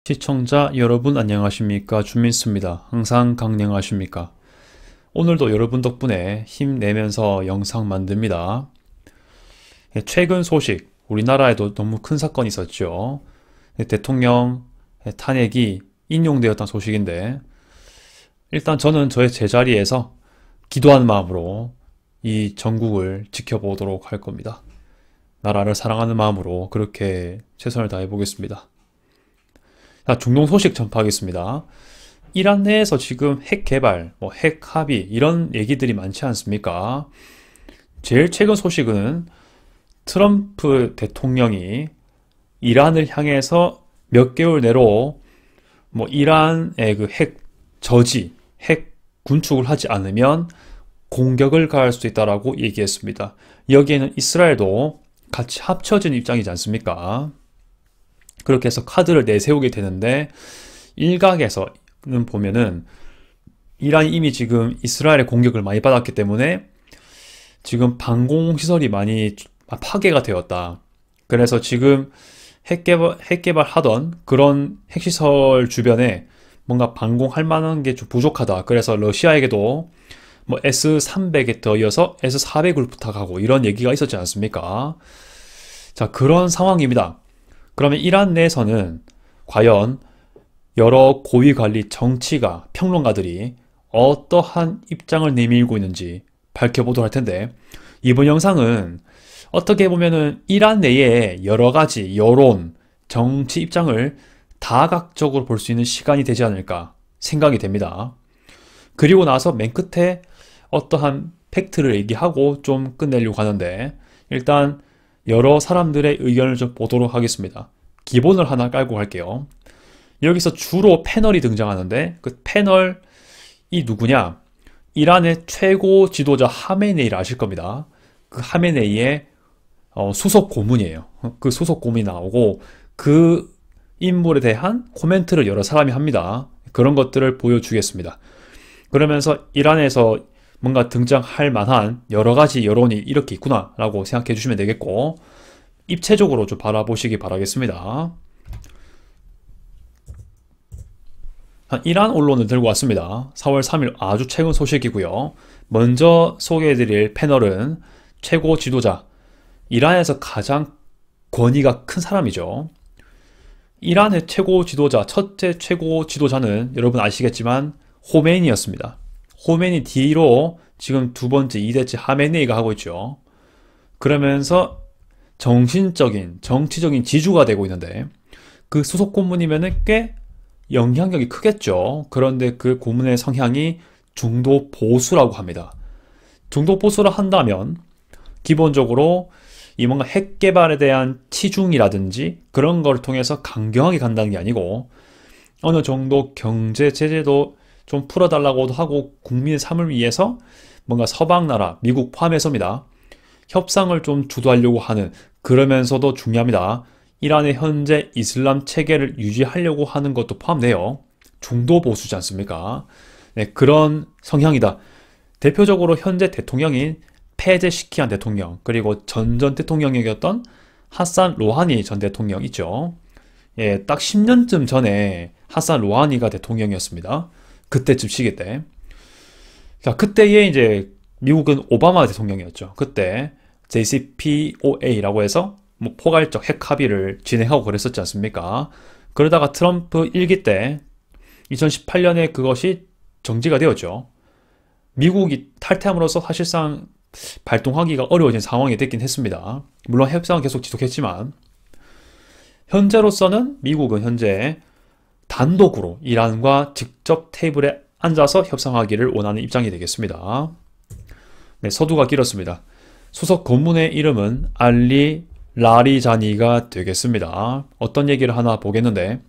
시청자 여러분 안녕하십니까? 준민수입니다. 항상 강령하십니까? 오늘도 여러분 덕분에 힘내면서 영상 만듭니다. 최근 소식, 우리나라에도 너무 큰 사건이 있었죠. 대통령 탄핵이 인용되었던 소식인데, 일단 저는 저의 제자리에서 기도하는 마음으로 이 전국을 지켜보도록 할 겁니다. 나라를 사랑하는 마음으로 그렇게 최선을 다해 보겠습니다. 자, 중동 소식 전파하겠습니다. 이란 내에서 지금 핵 개발, 핵 합의 이런 얘기들이 많지 않습니까? 제일 최근 소식은 트럼프 대통령이 이란을 향해서 몇 개월 내로 이란의 그 핵 저지, 핵 군축을 하지 않으면 공격을 가할 수도 있다라고 얘기했습니다. 여기에는 이스라엘도 같이 합쳐진 입장이지 않습니까? 그렇게 해서 카드를 내세우게 되는데, 일각에서는 보면은 이란이 이미 지금 이스라엘의 공격을 많이 받았기 때문에 지금 방공시설이 많이 파괴가 되었다. 그래서 지금 핵개발 하던 그런 핵시설 주변에 뭔가 방공할 만한 게 좀 부족하다. 그래서 러시아에게도 S-300에 더 이어서 S-400을 부탁하고 이런 얘기가 있었지 않습니까? 자, 그런 상황입니다. 그러면 이란 내에서는 과연 여러 고위관리 정치가, 평론가들이 어떠한 입장을 내밀고 있는지 밝혀보도록 할 텐데, 이번 영상은 어떻게 보면은 이란 내에 여러 가지 여론, 정치 입장을 다각적으로 볼 수 있는 시간이 되지 않을까 생각이 됩니다. 그리고 나서 맨 끝에 어떠한 팩트를 얘기하고 좀 끝내려고 하는데, 일단 여러 사람들의 의견을 좀 보도록 하겠습니다. 기본을 하나 깔고 갈게요. 여기서 주로 패널이 등장하는데, 그 패널이 누구냐? 이란의 최고 지도자 하메네이를 아실 겁니다. 그 하메네이의 수석 고문이에요. 그 수석 고문이 나오고 그 인물에 대한 코멘트를 여러 사람이 합니다. 그런 것들을 보여주겠습니다. 그러면서 이란에서 뭔가 등장할 만한 여러 가지 여론이 이렇게 있구나 라고 생각해 주시면 되겠고, 입체적으로 좀 바라보시기 바라겠습니다. 이란 언론을 들고 왔습니다. 4월 3일 아주 최근 소식이고요. 먼저 소개해드릴 패널은 최고 지도자, 이란에서 가장 권위가 큰 사람이죠. 이란의 최고 지도자, 첫째 최고 지도자는 여러분 아시겠지만 호메이니였습니다. 호메니 뒤로 지금 두 번째, 2대째 하메네이가 하고 있죠. 그러면서 정신적인, 정치적인 지주가 되고 있는데, 그 수석 고문이면은 꽤 영향력이 크겠죠. 그런데 그 고문의 성향이 중도 보수라고 합니다. 중도 보수라 한다면 기본적으로 이 뭔가 핵 개발에 대한 치중이라든지 그런 걸 통해서 강경하게 간다는 게 아니고, 어느 정도 경제 제재도 좀 풀어달라고도 하고 국민의 삶을 위해서 뭔가 서방 나라, 미국 포함해서입니다. 협상을 좀 주도하려고 하는, 그러면서도 중요합니다. 이란의 현재 이슬람 체계를 유지하려고 하는 것도 포함돼요. 중도 보수지 않습니까? 네, 그런 성향이다. 대표적으로 현재 대통령인 페제시키안 대통령, 그리고 전 대통령이었던 하산 로하니 전 대통령 있죠. 예, 딱 10년쯤 전에 하산 로하니가 대통령이었습니다. 그때쯤 시기 때. 자, 그때에 이제 미국은 오바마 대통령이었죠. 그때 JCPOA라고 해서 포괄적 핵 합의를 진행하고 그랬었지 않습니까? 그러다가 트럼프 1기 때 2018년에 그것이 정지가 되었죠. 미국이 탈퇴함으로써 사실상 발동하기가 어려워진 상황이 됐긴 했습니다. 물론 협상은 계속 지속했지만, 현재로서는 미국은 현재 단독으로 이란과 직접 테이블에 앉아서 협상하기를 원하는 입장이 되겠습니다. 네, 서두가 길었습니다. 수석 고문의 이름은 알리 라리자니가 되겠습니다. 어떤 얘기를 하나 보겠는데,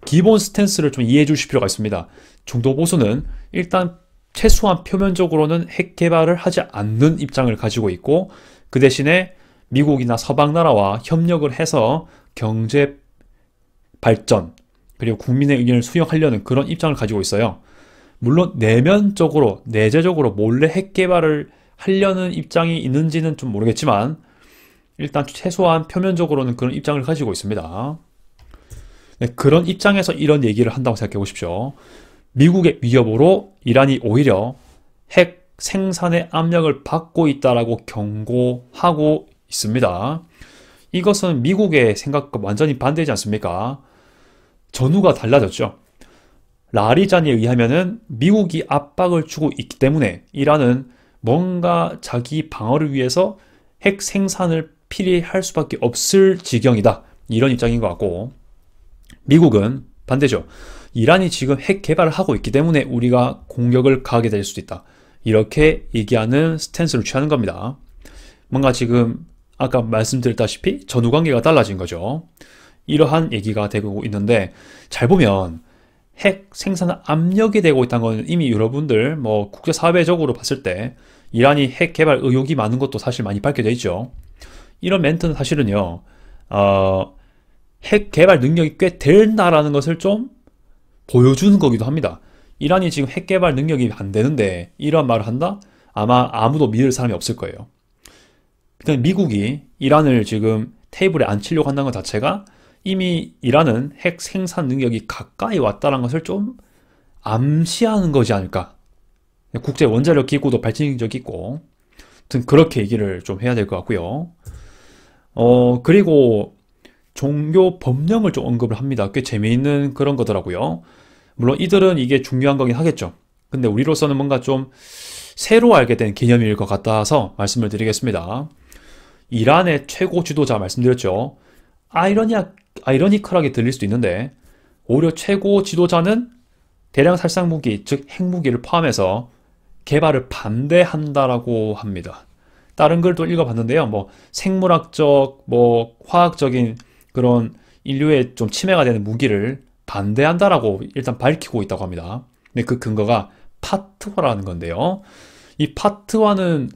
기본 스탠스를 좀 이해해 주실 필요가 있습니다. 중도 보수는 일단 최소한 표면적으로는 핵 개발을 하지 않는 입장을 가지고 있고, 그 대신에 미국이나 서방 나라와 협력을 해서 경제 발전, 그리고 국민의 의견을 수용하려는 그런 입장을 가지고 있어요. 물론 내면적으로, 내재적으로 몰래 핵 개발을 하려는 입장이 있는지는 좀 모르겠지만, 일단 최소한 표면적으로는 그런 입장을 가지고 있습니다. 네, 그런 입장에서 이런 얘기를 한다고 생각해 보십시오. 미국의 위협으로 이란이 오히려 핵 생산의 압력을 받고 있다라고 경고하고 있습니다. 이것은 미국의 생각과 완전히 반대지 않습니까? 전후가 달라졌죠. 라리잔에 의하면은 미국이 압박을 주고 있기 때문에 이란은 뭔가 자기 방어를 위해서 핵 생산을 필요할 수밖에 없을 지경이다. 이런 입장인 것 같고, 미국은 반대죠. 이란이 지금 핵 개발을 하고 있기 때문에 우리가 공격을 가하게 될 수도 있다. 이렇게 얘기하는 스탠스를 취하는 겁니다. 뭔가 지금 아까 말씀드렸다시피 전후 관계가 달라진 거죠. 이러한 얘기가 되고 있는데, 잘 보면 핵 생산 압력이 되고 있다는 건 이미 여러분들 뭐 국제사회적으로 봤을 때 이란이 핵 개발 의혹이 많은 것도 사실 많이 밝혀져 있죠. 이런 멘트는 사실은요, 핵 개발 능력이 꽤 된다라는 것을 좀 보여주는 거기도 합니다. 이란이 지금 핵 개발 능력이 안 되는데 이런 말을 한다? 아마 아무도 믿을 사람이 없을 거예요. 그러니까 미국이 이란을 지금 테이블에 앉히려고 한다는 것 자체가 이미 이란은 핵 생산 능력이 가까이 왔다는 것을 좀 암시하는 거지 않을까. 국제 원자력 기구도 발전인 적이 있고, 아무튼 그렇게 얘기를 좀 해야 될 것 같고요. 그리고 종교 법령을 좀 언급을 합니다. 꽤 재미있는 그런 거더라고요. 물론 이들은 이게 중요한 거긴 하겠죠. 근데 우리로서는 뭔가 좀 새로 알게 된 개념일 것 같아서 말씀을 드리겠습니다. 이란의 최고 지도자 말씀드렸죠. 아이러니컬하게 들릴 수도 있는데, 오히려 최고 지도자는 대량 살상 무기, 즉 핵무기를 포함해서 개발을 반대한다라고 합니다. 다른 글도 읽어봤는데요. 뭐 생물학적, 뭐 화학적인 그런 인류에 좀 침해가 되는 무기를 반대한다라고 일단 밝히고 있다고 합니다. 근데 그 근거가 파트와라는 건데요. 이 파트와는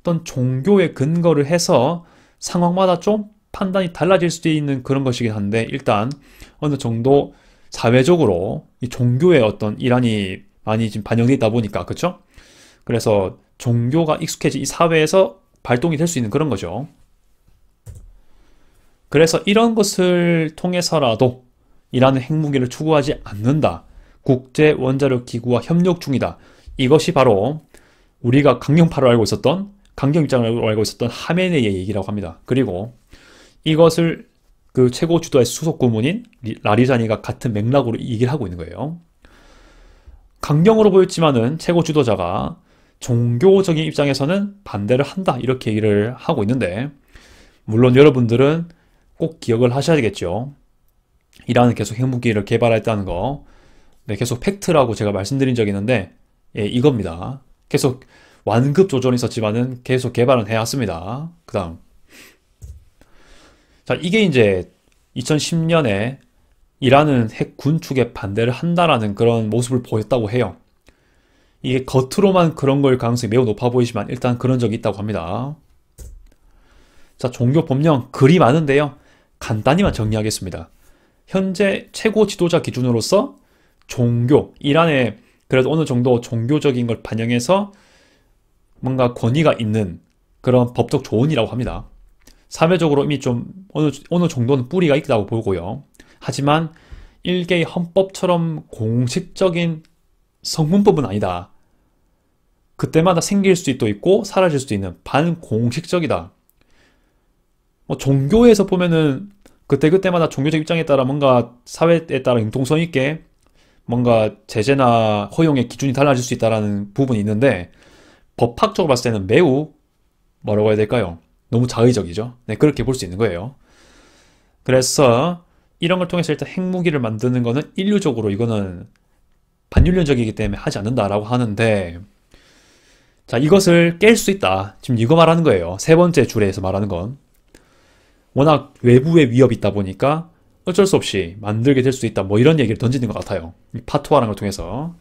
어떤 종교에 근거를 해서 상황마다 좀 판단이 달라질 수도 있는 그런 것이긴 한데, 일단 어느 정도 사회적으로 이 종교의 어떤 일환이 많이 지금 반영되어 있다 보니까, 그렇죠? 그래서 종교가 익숙해진 이 사회에서 발동이 될 수 있는 그런 거죠. 그래서 이런 것을 통해서라도 이란은 핵무기를 추구하지 않는다. 국제 원자력 기구와 협력 중이다. 이것이 바로 우리가 강경파로 알고 있었던, 강경 입장으로 알고 있었던 하메네이의 얘기라고 합니다. 그리고 이것을 그 최고 주도의 수석 고문인 라리자니가 같은 맥락으로 얘기를 하고 있는 거예요. 강경으로 보였지만은 최고 지도자가 종교적인 입장에서는 반대를 한다. 이렇게 얘기를 하고 있는데, 물론 여러분들은 꼭 기억을 하셔야 되겠죠. 이란은 계속 핵무기를 개발했다는 거, 네, 계속 팩트라고 제가 말씀드린 적이 있는데, 예, 이겁니다. 계속 완급 조절이 있었지만은 계속 개발은 해왔습니다. 그 다음. 자, 이게 이제 2010년에 이란은 핵 군축에 반대를 한다라는 그런 모습을 보였다고 해요. 이게 겉으로만 그런 걸 가능성이 매우 높아 보이지만 일단 그런 적이 있다고 합니다. 자, 종교 법령 글이 많은데요. 간단히만 정리하겠습니다. 현재 최고 지도자 기준으로서 종교, 이란에 그래도 어느 정도 종교적인 걸 반영해서 뭔가 권위가 있는 그런 법적 조언이라고 합니다. 사회적으로 이미 좀 어느 정도는 뿌리가 있다고 보고요. 하지만 일개의 헌법처럼 공식적인 성문법은 아니다. 그때마다 생길 수도 있고 사라질 수도 있는 반공식적이다. 뭐 종교에서 보면은 그때그때마다 종교적 입장에 따라 뭔가 사회에 따라 융통성 있게 뭔가 제재나 허용의 기준이 달라질 수 있다는 부분이 있는데, 법학적으로 봤을 때는 매우 뭐라고 해야 될까요? 너무 자의적이죠. 네, 그렇게 볼 수 있는 거예요. 그래서 이런 걸 통해서 일단 핵무기를 만드는 거는 인류적으로 이거는 반윤리적이기 때문에 하지 않는다라고 하는데, 자, 이것을 깰 수 있다. 지금 이거 말하는 거예요. 세 번째 줄에서 말하는 건. 워낙 외부의 위협이 있다 보니까 어쩔 수 없이 만들게 될 수 있다. 뭐 이런 얘기를 던지는 것 같아요. 이 파트와라는 걸 통해서.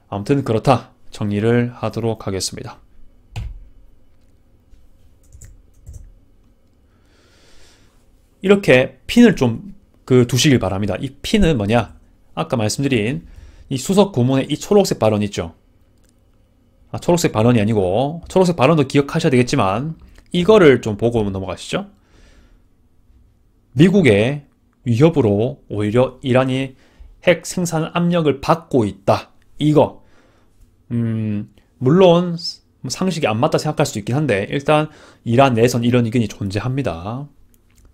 아무튼 그렇다. 정리를 하도록 하겠습니다. 이렇게 핀을 좀 두시길 바랍니다. 이 핀은 뭐냐? 아까 말씀드린 이 수석 고문의 이 초록색 발언 있죠? 초록색 발언이 아니고, 초록색 발언도 기억하셔야 되겠지만 이거를 좀 보고 넘어가시죠. 미국의 위협으로 오히려 이란이 핵 생산 압력을 받고 있다. 이거 물론 상식이 안 맞다 생각할 수도 있긴 한데 일단 이란 내에선 이런 의견이 존재합니다.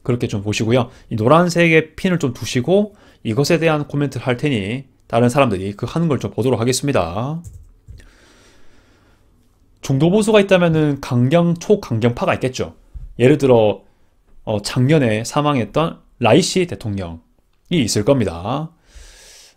그렇게 좀 보시고요. 이 노란색의 핀을 좀 두시고 이것에 대한 코멘트를 할 테니 다른 사람들이 그 하는 걸 좀 보도록 하겠습니다. 중도 보수가 있다면은 초강경파가 있겠죠. 예를 들어 작년에 사망했던 라이시 대통령이 있을 겁니다.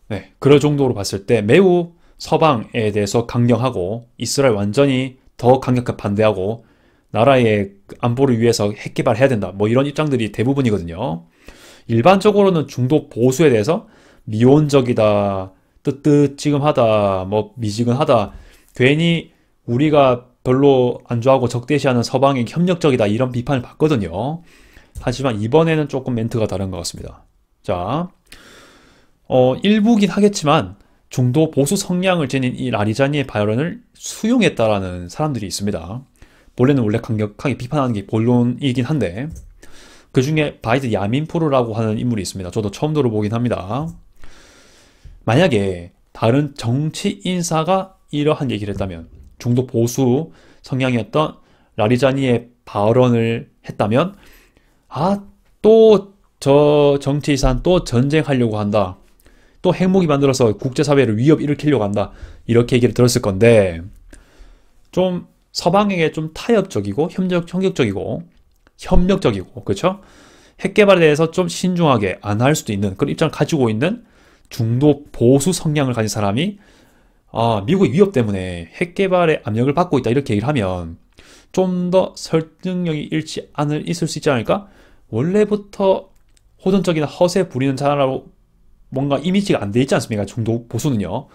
네, 그럴 정도로 봤을 때 매우 서방에 대해서 강경하고 이스라엘 완전히 더 강력하게 반대하고 나라의 안보를 위해서 핵 개발해야 된다. 뭐 이런 입장들이 대부분이거든요. 일반적으로는 중도 보수에 대해서 미온적이다, 뜨뜻지금하다, 뭐 미지근하다, 괜히 우리가 별로 안 좋아하고 적대시하는 서방에 협력적이다 이런 비판을 받거든요. 하지만 이번에는 조금 멘트가 다른 것 같습니다. 자, 일부긴 하겠지만 중도 보수 성향을 지닌 이 라리자니의 발언을 수용했다라는 사람들이 있습니다. 원래 강력하게 비판하는 게 본론이긴 한데 그 중에 바이드 야민푸르라고 하는 인물이 있습니다. 저도 처음 들어보긴 합니다. 만약에 다른 정치 인사가 이러한 얘기를 했다면 중도 보수 성향이었던 라리자니의 발언을 했다면 또 저 정치인산 또 전쟁하려고 한다. 또 핵무기 만들어서 국제사회를 위협 일으키려고 한다. 이렇게 얘기를 들었을 건데 좀 서방에게 좀 타협적이고 협력적이고 그렇죠? 핵 개발에 대해서 좀 신중하게 안 할 수도 있는 그런 입장을 가지고 있는 중도 보수 성향을 가진 사람이 미국의 위협 때문에 핵 개발에 압력을 받고 있다 이렇게 얘기를 하면 좀 더 설득력이 있을 수 있지 않을까? 원래부터 호전적이나 허세 부리는 사람으로 뭔가 이미지가 안 돼 있지 않습니까? 중도 보수는요.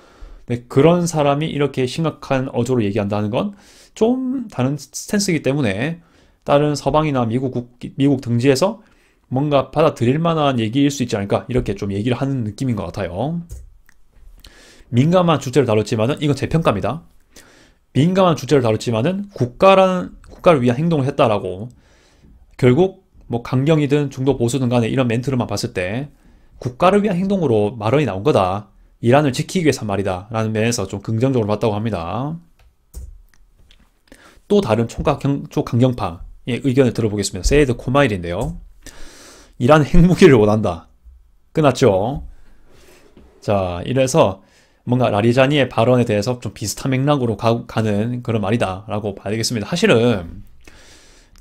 네, 그런 사람이 이렇게 심각한 어조로 얘기한다는 건 좀 다른 스탠스이기 때문에 다른 서방이나 미국 등지에서 뭔가 받아들일 만한 얘기일 수 있지 않을까? 이렇게 좀 얘기를 하는 느낌인 것 같아요. 민감한 주제를 다뤘지만은 이건 제 평가입니다. 민감한 주제를 다뤘지만은 국가를 위한 행동을 했다라고 결국 뭐 강경이든 중도 보수든 간에 이런 멘트로만 봤을 때 국가를 위한 행동으로 발언이 나온 거다. 이란을 지키기 위해서 말이다. 라는 면에서 좀 긍정적으로 봤다고 합니다. 또 다른 초강경파의 의견을 들어보겠습니다. 세이드 코마일인데요. 이란 핵무기를 원한다. 끝났죠? 자, 이래서 뭔가 라리자니의 발언에 대해서 좀 비슷한 맥락으로 가는 그런 말이다. 라고 봐야 되겠습니다. 사실은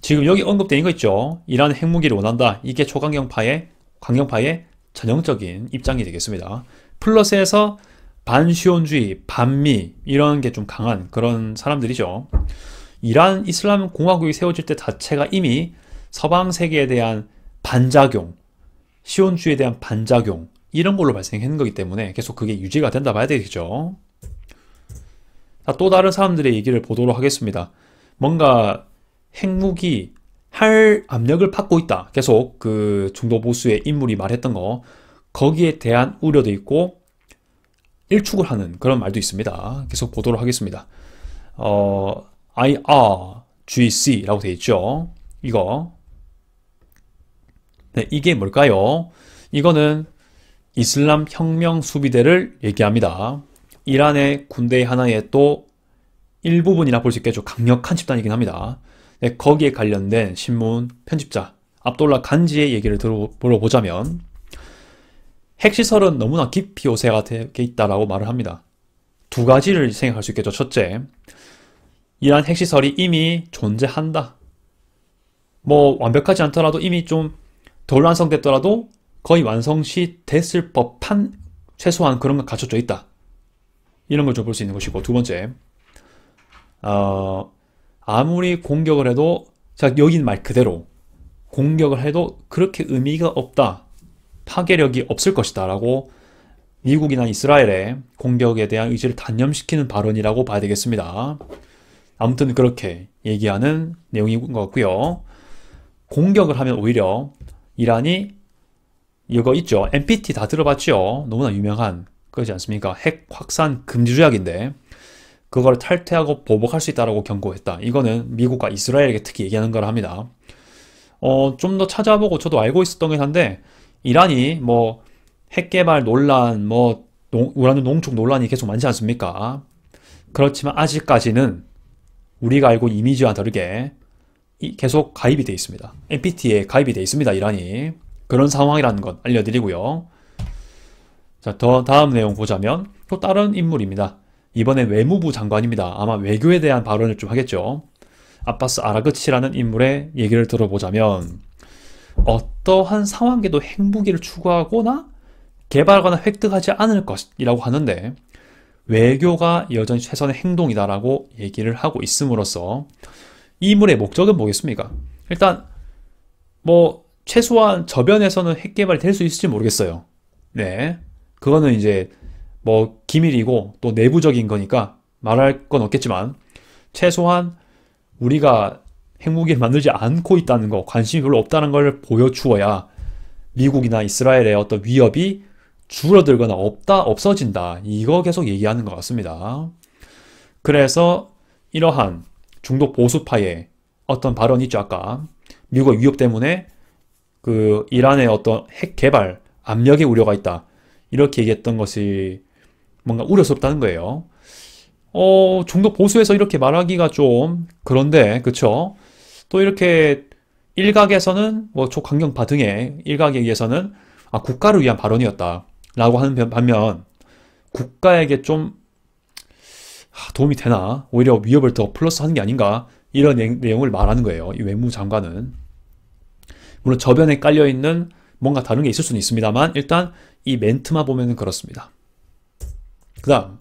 지금 여기 언급된 거 있죠? 이란 핵무기를 원한다. 이게 강경파의 전형적인 입장이 되겠습니다. 플러스에서 반시온주의, 반미 이런 게 좀 강한 그런 사람들이죠. 이란 이슬람 공화국이 세워질 때 자체가 이미 서방 세계에 대한 반작용, 시온주의에 대한 반작용 이런 걸로 발생한 거기 때문에 계속 그게 유지가 된다 봐야 되겠죠. 자, 또 다른 사람들의 얘기를 보도록 하겠습니다. 뭔가 핵무기 할 압력을 받고 있다. 계속 그 중도 보수의 인물이 말했던 거 거기에 대한 우려도 있고 일축을 하는 그런 말도 있습니다. 계속 보도록 하겠습니다. IRGC라고 되어 있죠. 이거 네, 이게 뭘까요? 이거는 이슬람 혁명 수비대를 얘기합니다. 이란의 군대 하나의 또 일부분이나 볼 수 있겠죠. 강력한 집단이긴 합니다. 네, 거기에 관련된 신문 편집자 압돌라 간지의 얘기를 들어보자면 핵시설은 너무나 깊이 요새가 되어 있다라고 말을 합니다. 두 가지를 생각할 수 있겠죠. 첫째, 이란 핵시설이 이미 존재한다. 뭐 완벽하지 않더라도 이미 좀 덜 완성됐더라도 거의 완성시 됐을 법한 최소한 그런 건 갖춰져 있다. 이런 걸 좀 볼 수 있는 것이고, 두 번째, 아무리 공격을 해도, 자, 여긴 말 그대로 공격을 해도 그렇게 의미가 없다. 파괴력이 없을 것이다. 라고 미국이나 이스라엘의 공격에 대한 의지를 단념시키는 발언이라고 봐야 되겠습니다. 아무튼 그렇게 얘기하는 내용인 것 같고요. 공격을 하면 오히려 이란이 이거 있죠. NPT 다 들어봤죠. 너무나 유명한 그렇지 않습니까? 핵 확산 금지 조약인데 그걸 탈퇴하고 보복할 수 있다라고 경고했다. 이거는 미국과 이스라엘에게 특히 얘기하는 거라 합니다. 좀 더 찾아보고 저도 알고 있었던 게 한데 이란이 뭐 핵개발 논란, 뭐 우라늄 농축 논란이 계속 많지 않습니까? 그렇지만 아직까지는 우리가 알고 이미지와 다르게 계속 가입이 돼 있습니다. NPT에 가입이 돼 있습니다. 이란이. 그런 상황이라는 것 알려드리고요. 자, 더 다음 내용 보자면 또 다른 인물입니다. 이번엔 외무부 장관입니다. 아마 외교에 대한 발언을 좀 하겠죠. 아바스 아라그치라는 인물의 얘기를 들어보자면 어떠한 상황에도 핵무기를 추구하거나 개발하거나 획득하지 않을 것이라고 하는데 외교가 여전히 최선의 행동이다라고 얘기를 하고 있음으로써 이 인물의 목적은 뭐겠습니까? 일단 뭐 최소한 저변에서는 핵 개발이 될 수 있을지 모르겠어요. 네, 그거는 이제 뭐 기밀이고 또 내부적인 거니까 말할 건 없겠지만 최소한 우리가 핵무기를 만들지 않고 있다는 거, 관심이 별로 없다는 걸 보여주어야 미국이나 이스라엘의 어떤 위협이 줄어들거나 없어진다. 이거 계속 얘기하는 것 같습니다. 그래서 이러한 중도 보수파의 어떤 발언이 있죠. 아까 미국의 위협 때문에 그 이란의 어떤 핵 개발 압력의 우려가 있다. 이렇게 얘기했던 것이 뭔가 우려스럽다는 거예요. 중도 보수에서 이렇게 말하기가 좀 그런데, 그쵸? 또 이렇게 일각에서는 뭐 초강경파 등의 일각에 의해서는 국가를 위한 발언이었다 라고 하는 반면 국가에게 좀 도움이 되나? 오히려 위협을 더 플러스하는 게 아닌가? 이런 내용을 말하는 거예요. 이 외무장관은. 물론 저변에 깔려있는 뭔가 다른 게 있을 수는 있습니다만 일단 이 멘트만 보면은 그렇습니다. 그 다음,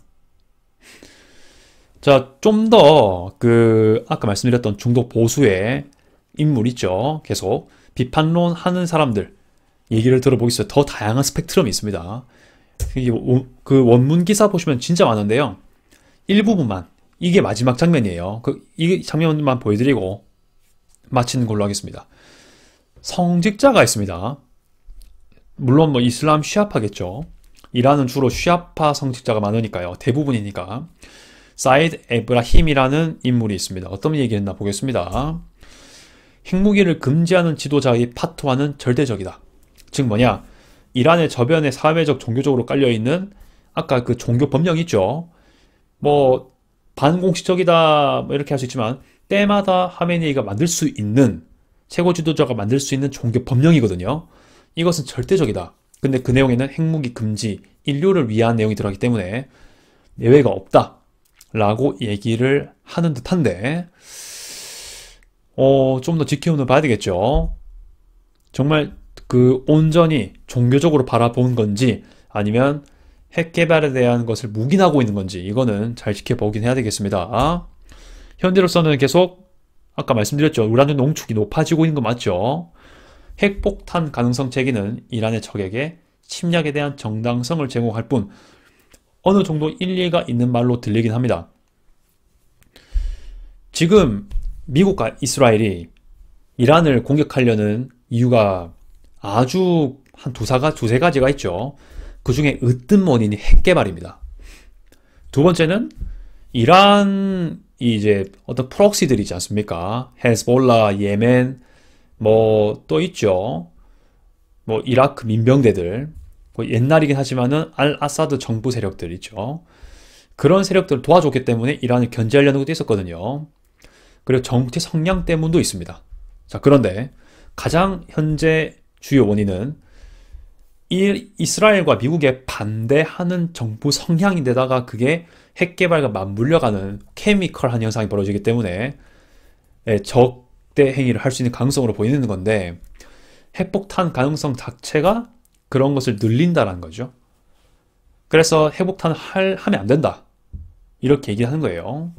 자, 좀 더 아까 말씀드렸던 중도 보수의 인물 있죠. 계속 비판론 하는 사람들 얘기를 들어보겠어요. 더 다양한 스펙트럼이 있습니다. 그 원문 기사 보시면 진짜 많은데요. 일부분만, 이게 마지막 장면이에요. 이 장면만 보여드리고 마치는 걸로 하겠습니다. 성직자가 있습니다. 물론 뭐 이슬람 쉬아파겠죠. 이란은 주로 쉬아파 성직자가 많으니까요. 대부분이니까. 사이드 에브라힘이라는 인물이 있습니다. 어떤 얘기했나 보겠습니다. 핵무기를 금지하는 지도자의 파토화는 절대적이다. 즉 뭐냐, 이란의 저변에 사회적 종교적으로 깔려있는 아까 그 종교 법령 있죠. 뭐 반공식적이다 뭐 이렇게 할 수 있지만 때마다 하메네이가 만들 수 있는, 최고 지도자가 만들 수 있는 종교 법령이거든요. 이것은 절대적이다. 근데 그 내용에는 핵무기 금지, 인류를 위한 내용이 들어가기 때문에 예외가 없다 라고 얘기를 하는 듯한데 좀 더 지켜보면 봐야 되겠죠. 정말 온전히 종교적으로 바라본 건지 아니면 핵 개발에 대한 것을 묵인하고 있는 건지 이거는 잘 지켜보긴 해야 되겠습니다. 현재로서는 계속 아까 말씀드렸죠. 우라늄 농축이 높아지고 있는 거 맞죠? 핵폭탄 가능성 제기는 이란의 적에게 침략에 대한 정당성을 제공할 뿐 어느 정도 일리가 있는 말로 들리긴 합니다. 지금 미국과 이스라엘이 이란을 공격하려는 이유가 아주 한 두세 가지가 있죠. 그 중에 으뜸 원인이 핵 개발입니다. 두 번째는 이란이 이제 어떤 프록시들이 있지 않습니까? 헤즈볼라, 예멘, 뭐 또 있죠. 뭐 이라크 민병대들, 뭐 옛날이긴 하지만은 알 아사드 정부 세력들 있죠. 그런 세력들을 도와줬기 때문에 이란을 견제하려는 것도 있었거든요. 그리고 정치 성향 때문도 있습니다. 자, 그런데 가장 현재 주요 원인은 이스라엘과 미국에 반대하는 정부 성향인데다가 그게 핵 개발과 맞물려가는 케미컬한 현상이 벌어지기 때문에 적대 행위를 할 수 있는 가능성으로 보이는 건데 핵폭탄 가능성 자체가 그런 것을 늘린다는 거죠. 그래서 핵폭탄을 하면 안 된다. 이렇게 얘기하는 거예요.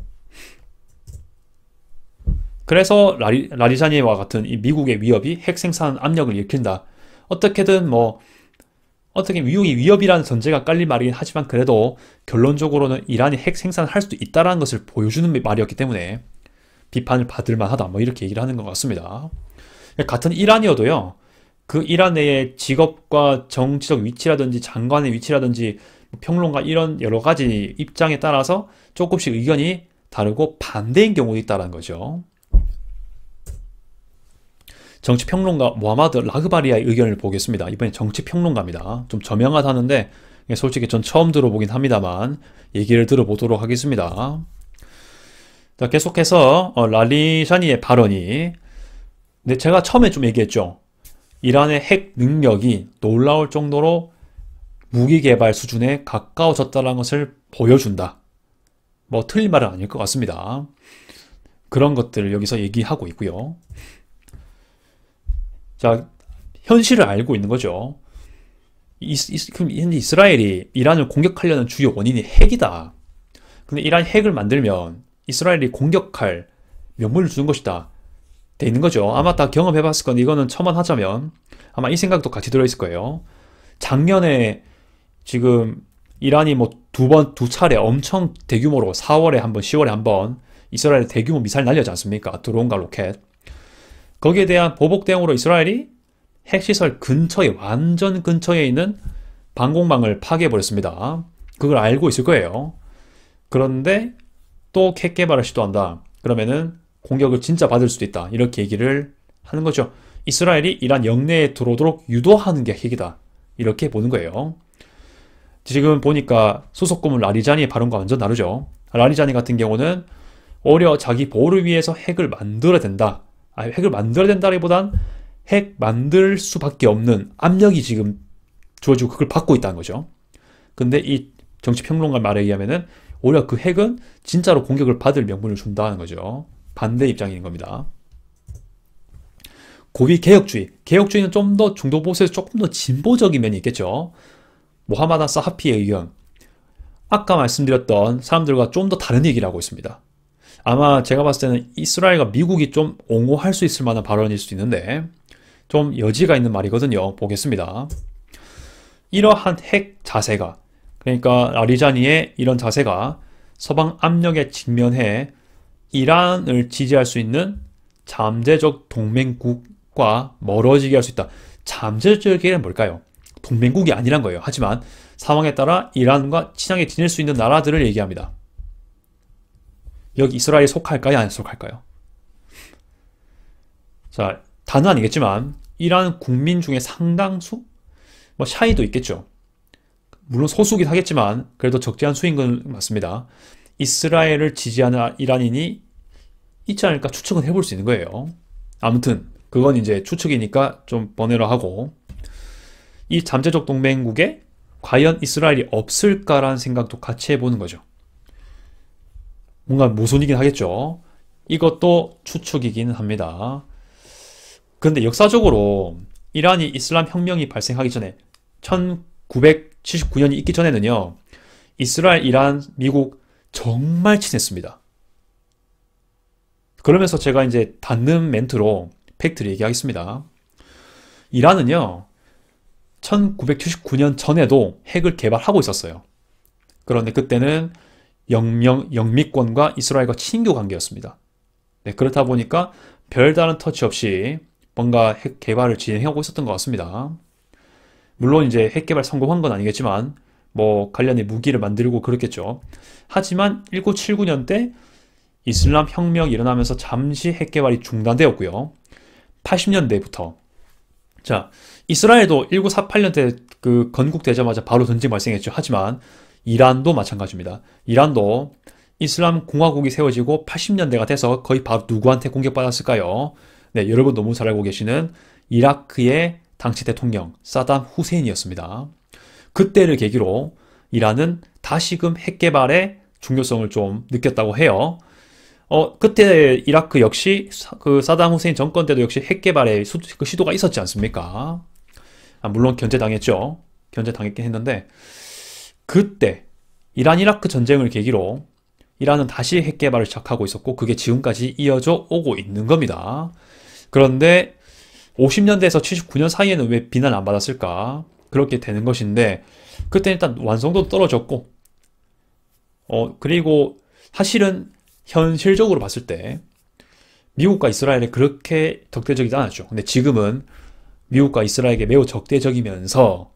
그래서 라리자니와 같은 이 미국의 위협이 핵 생산 압력을 일으킨다. 어떻게든 어떻게 미국이 위협이라는 전제가 깔린 말이긴 하지만 그래도 결론적으로는 이란이 핵 생산을 할 수도 있다는 것을 보여주는 말이었기 때문에 비판을 받을 만하다. 뭐 이렇게 얘기를 하는 것 같습니다. 같은 이란이어도요. 그 이란 내의 직업과 정치적 위치라든지 장관의 위치라든지 평론가 이런 여러 가지 입장에 따라서 조금씩 의견이 다르고 반대인 경우도 있다는 거죠. 정치평론가 모하마드 라그바리아의 의견을 보겠습니다. 이번엔 정치평론가입니다. 좀 저명하다는데 솔직히 전 처음 들어보긴 합니다만 얘기를 들어보도록 하겠습니다. 자, 계속해서 라리자니의 발언이, 근데 제가 처음에 좀 얘기했죠. 이란의 핵 능력이 놀라울 정도로 무기 개발 수준에 가까워졌다는 것을 보여준다. 뭐 틀린 말은 아닐 것 같습니다. 그런 것들을 여기서 얘기하고 있고요. 자, 현실을 알고 있는 거죠. 그럼 현재 이스라엘이 이란을 공격하려는 주요 원인이 핵이다. 근데 이란이 핵을 만들면 이스라엘이 공격할 명분을 주는 것이다. 돼 있는 거죠. 아마 다 경험해봤을 건데 이거는 첨언하자면 아마 이 생각도 같이 들어있을 거예요. 작년에 지금 이란이 뭐 두 차례 엄청 대규모로 4월에 한 번, 10월에 한 번 이스라엘에 대규모 미사일 날렸지 않습니까? 드론과 로켓. 거기에 대한 보복 대응으로 이스라엘이 핵시설 근처에, 완전 근처에 있는 방공망을 파괴해버렸습니다. 그걸 알고 있을 거예요. 그런데 또 핵 개발을 시도한다. 그러면은 공격을 진짜 받을 수도 있다. 이렇게 얘기를 하는 거죠. 이스라엘이 이란 영내에 들어오도록 유도하는 게 핵이다. 이렇게 보는 거예요. 지금 보니까 소속 고문 라리자니의 발언과 완전 다르죠. 라리자니 같은 경우는 오히려 자기 보호를 위해서 핵을 만들어야 된다. 핵을 만들어야 된다기보단 핵 만들 수밖에 없는 압력이 지금 주어지고 그걸 받고 있다는 거죠. 근데 이 정치평론가 말에 의하면은 오히려 그 핵은 진짜로 공격을 받을 명분을 준다는 거죠. 반대 입장인 겁니다. 고위 개혁주의. 개혁주의는 좀 더 중도 보수에서 조금 더 진보적인 면이 있겠죠. 모하마드 사하피의 의견. 아까 말씀드렸던 사람들과 좀 더 다른 얘기를 하고 있습니다. 아마 제가 봤을 때는 이스라엘과 미국이 좀 옹호할 수 있을 만한 발언일 수도 있는데 좀 여지가 있는 말이거든요. 보겠습니다. 이러한 핵 자세가, 그러니까 라리자니의 이런 자세가 서방 압력에 직면해 이란을 지지할 수 있는 잠재적 동맹국과 멀어지게 할 수 있다. 잠재적이란 뭘까요? 동맹국이 아니란 거예요. 하지만 상황에 따라 이란과 친하게 지낼 수 있는 나라들을 얘기합니다. 여기 이스라엘이 속할까요? 안 속할까요? 자, 다는 아니겠지만 이란 국민 중에 상당수? 뭐 샤이도 있겠죠. 물론 소수긴 하겠지만 그래도 적지한 수인 건 맞습니다. 이스라엘을 지지하는 이란인이 있지 않을까 추측은 해볼 수 있는 거예요. 아무튼 그건 이제 추측이니까 좀 번외로 하고, 이 잠재적 동맹국에 과연 이스라엘이 없을까라는 생각도 같이 해보는 거죠. 뭔가 모순이긴 하겠죠. 이것도 추측이긴 합니다. 그런데 역사적으로 이란이 이슬람 혁명이 발생하기 전에 1979년이 있기 전에는요, 이스라엘, 이란, 미국 정말 친했습니다. 그러면서 제가 이제 닿는 멘트로 팩트를 얘기하겠습니다. 이란은요, 1979년 전에도 핵을 개발하고 있었어요. 그런데 그때는 영미권과 이스라엘과 친교 관계였습니다. 네, 그렇다 보니까 별다른 터치 없이 뭔가 핵 개발을 진행하고 있었던 것 같습니다. 물론 이제 핵 개발 성공한 건 아니겠지만 뭐 관련의 무기를 만들고 그렇겠죠. 하지만 1979년 때 이슬람 혁명이 일어나면서 잠시 핵 개발이 중단되었고요. 80년대부터 자, 이스라엘도 1948년 때 그 건국되자마자 바로 전쟁 발생했죠. 하지만 이란도 마찬가지입니다. 이란도 이슬람 공화국이 세워지고 80년대가 돼서 거의 바로 누구한테 공격받았을까요? 네, 여러분 너무 잘 알고 계시는 이라크의 당시 대통령 사담 후세인이었습니다. 그때를 계기로 이란은 다시금 핵 개발의 중요성을 좀 느꼈다고 해요. 그때 이라크 역시 그 사담 후세인 정권 때도 역시 핵 개발의 그 시도가 있었지 않습니까? 물론 견제당했죠. 견제당했긴 했는데 그때 이란 이라크 전쟁을 계기로 이란은 다시 핵 개발을 시작하고 있었고 그게 지금까지 이어져 오고 있는 겁니다. 그런데 50년대에서 79년 사이에는 왜 비난을 안 받았을까? 그렇게 되는 것인데 그때 일단 완성도도 떨어졌고 그리고 사실은 현실적으로 봤을 때 미국과 이스라엘이 그렇게 적대적이지 않았죠. 근데 지금은 미국과 이스라엘에게 매우 적대적이면서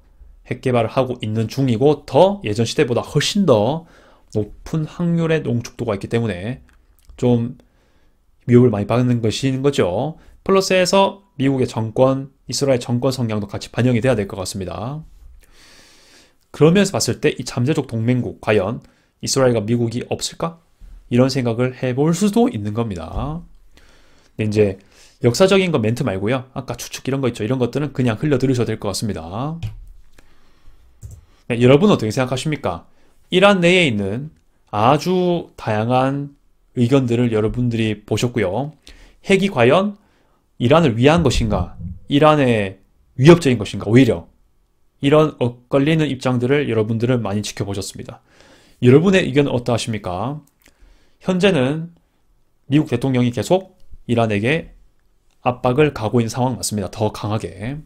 핵 개발을 하고 있는 중이고 더 예전 시대보다 훨씬 더 높은 확률의 농축도가 있기 때문에 좀 위협을 많이 받는 것인 거죠. 플러스해서 미국의 정권, 이스라엘 정권 성향도 같이 반영이 돼야 될 것 같습니다. 그러면서 봤을 때 이 잠재적 동맹국, 과연 이스라엘과 미국이 없을까? 이런 생각을 해볼 수도 있는 겁니다. 근데 이제 역사적인 거 멘트 말고요. 아까 추측 이런 거 있죠. 이런 것들은 그냥 흘려 들으셔도 될 것 같습니다. 네, 여러분은 어떻게 생각하십니까? 이란 내에 있는 아주 다양한 의견들을 여러분들이 보셨고요. 핵이 과연 이란을 위한 것인가? 이란의 위협적인 것인가? 오히려 이런 엇갈리는 입장들을 여러분들은 많이 지켜보셨습니다. 여러분의 의견은 어떠하십니까? 현재는 미국 대통령이 계속 이란에게 압박을 가고 있는 상황 맞습니다. 더 강하게.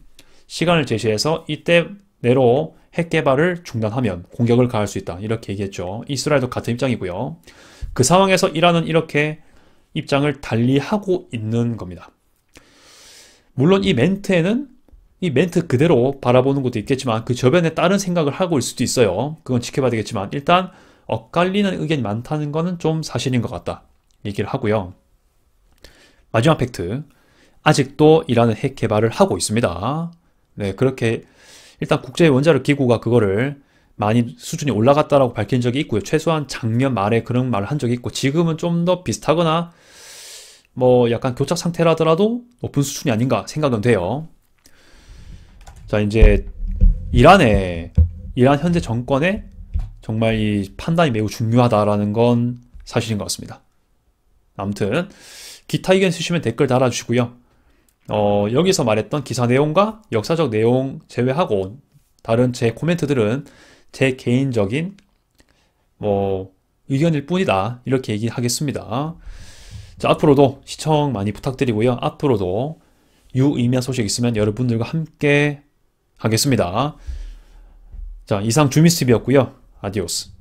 시간을 제시해서 이때 내로 핵 개발을 중단하면 공격을 가할 수 있다. 이렇게 얘기했죠. 이스라엘도 같은 입장이고요. 그 상황에서 이란은 이렇게 입장을 달리하고 있는 겁니다. 물론 이 멘트에는 이 멘트 그대로 바라보는 것도 있겠지만 그 저변에 다른 생각을 하고 있을 수도 있어요. 그건 지켜봐야 되겠지만 일단 엇갈리는 의견이 많다는 거는 좀 사실인 것 같다. 얘기를 하고요. 마지막 팩트. 아직도 이란은 핵 개발을 하고 있습니다. 네, 그렇게 일단 국제원자력 기구가 그거를 많이 수준이 올라갔다라고 밝힌 적이 있고요. 최소한 작년 말에 그런 말을 한 적이 있고 지금은 좀 더 비슷하거나 뭐 약간 교착 상태라더라도 높은 수준이 아닌가 생각은 돼요. 자, 이제 이란 현재 정권의 정말 이 판단이 매우 중요하다라는 건 사실인 것 같습니다. 아무튼 기타 의견 있으시면 댓글 달아주시고요. 여기서 말했던 기사 내용과 역사적 내용 제외하고 다른 제 코멘트들은 제 개인적인 의견일 뿐이다. 이렇게 얘기하겠습니다. 자, 앞으로도 시청 많이 부탁드리고요. 앞으로도 유의미한 소식 있으면 여러분들과 함께 하겠습니다. 자, 이상 주미스TV였고요. 아디오스.